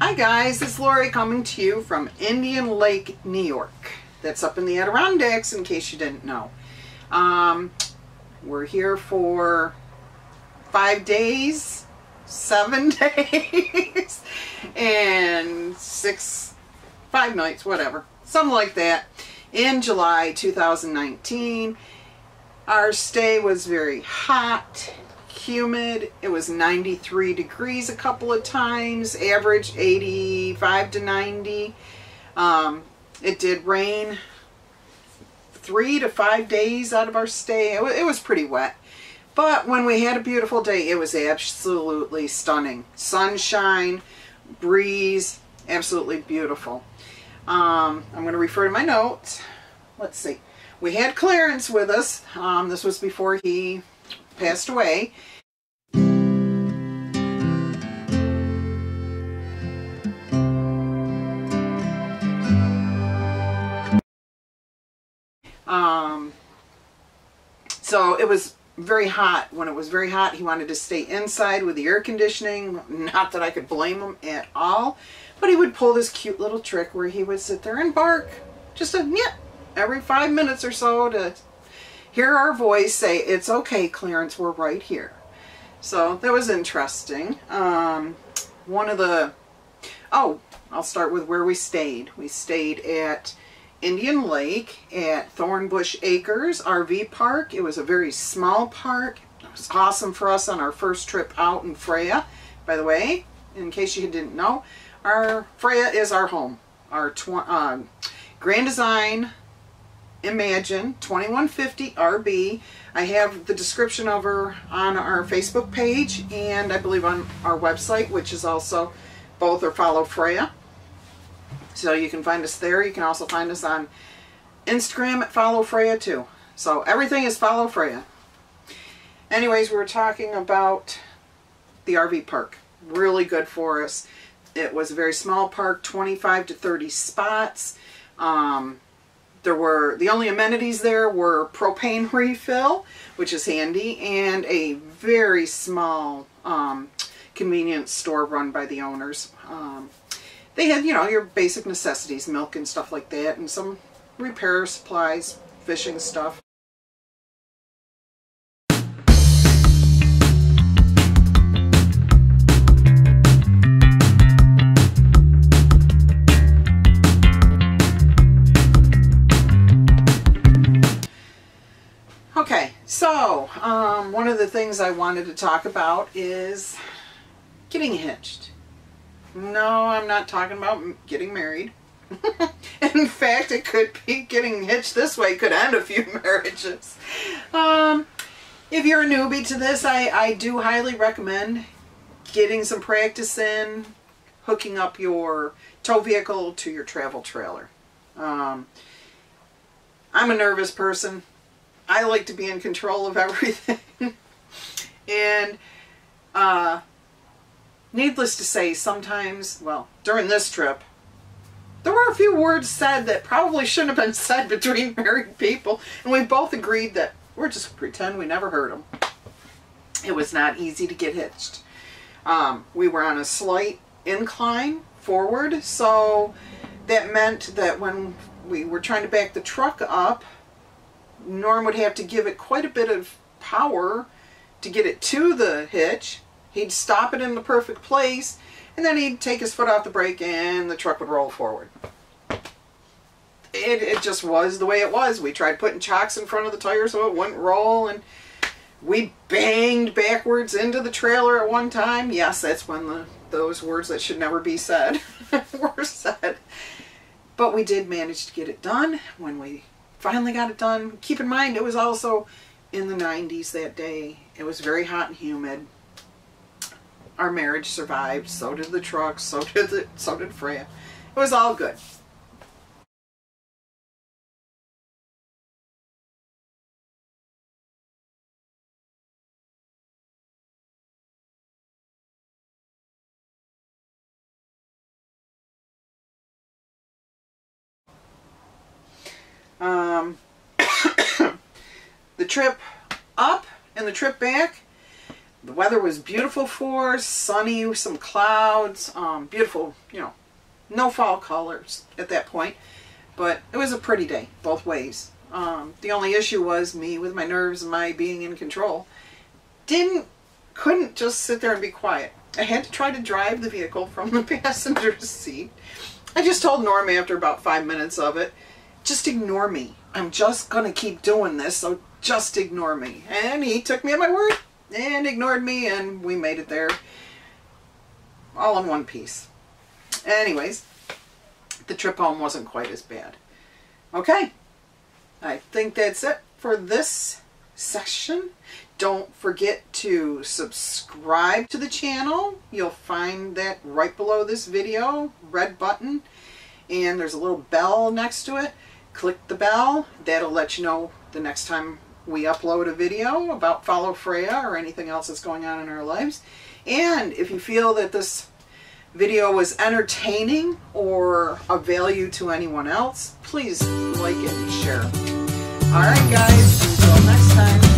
Hi guys, it's Lori coming to you from Indian Lake, New York. That's up in the Adirondacks in case you didn't know. We're here for 5 days, 7 days, and 5 nights, whatever. Something like that. In July 2019, our stay was very hot, humid. It was 93 degrees a couple of times, average 85 to 90. It did rain 3 to 5 days out of our stay. It was pretty wet. But when we had a beautiful day, it was absolutely stunning. Sunshine, breeze, absolutely beautiful. I'm going to refer to my notes. Let's see. We had Clarence with us. This was before he passed away. So it was very hot. When it was very hot, he wanted to stay inside with the air conditioning. Not that I could blame him at all. But he would pull this cute little trick where he would sit there and bark. Just a yeah, every 5 minutes or so to hear our voice say, "It's okay, Clarence, we're right here." So that was interesting. I'll start with where we stayed. We stayed at Indian Lake at Thornbush Acres RV Park. It was a very small park. It was awesome for us on our first trip out in Freya. By the way, in case you didn't know, our Freya is our home. Our Grand Design Imagine 2150 RB. I have the description of her on our Facebook page and I believe on our website, which is also both are Follow Freya. So you can find us there. You can also find us on Instagram at Follow Freya too. So everything is Follow Freya. Anyways, we were talking about the RV park. Really good for us. It was a very small park, 25 to 30 spots. The only amenities there were propane refill, which is handy, and a very small convenience store run by the owners. They had, your basic necessities, milk and stuff like that, and some repair supplies, fishing stuff. Okay, so one of the things I wanted to talk about is getting hitched. No, I'm not talking about getting married. In fact, it could be getting hitched this way could end a few marriages. If you're a newbie to this, I do highly recommend getting some practice in, hooking up your tow vehicle to your travel trailer. I'm a nervous person. I like to be in control of everything. And needless to say, sometimes, well, during this trip, there were a few words said that probably shouldn't have been said between married people, and we both agreed that we're just pretend we never heard them. It was not easy to get hitched. We were on a slight incline forward, so that meant that when we were trying to back the truck up, Norm would have to give it quite a bit of power to get it to the hitch. He'd stop it in the perfect place, and then he'd take his foot off the brake and the truck would roll forward. It just was the way it was. We tried putting chocks in front of the tire so it wouldn't roll, and we banged backwards into the trailer at one time. Yes, that's when those words that should never be said were said. But we did manage to get it done. When we finally got it done, keep in mind it was also in the 90s that day. It was very hot and humid. Our marriage survived, so did the truck, so did Freya. It was all good. The trip up and the trip back, The weather was beautiful for us, sunny, some clouds, beautiful, you know, no fall colors at that point. But it was a pretty day, both ways. The only issue was me with my nerves and my being in control. Couldn't just sit there and be quiet. I had to try to drive the vehicle from the passenger seat. I just told Norm after about 5 minutes of it, just ignore me. I'm just going to keep doing this, so just ignore me. And he took me at my word and ignored me, and we made it there all in one piece. Anyways, the trip home wasn't quite as bad. Okay, I think that's it for this session. Don't forget to subscribe to the channel. You'll find that right below this video, red button, and there's a little bell next to it. Click the bell. That'll let you know the next time we upload a video about Follow Freya or anything else that's going on in our lives. And if you feel that this video was entertaining or of value to anyone else, please like it and share. Alright guys, until next time.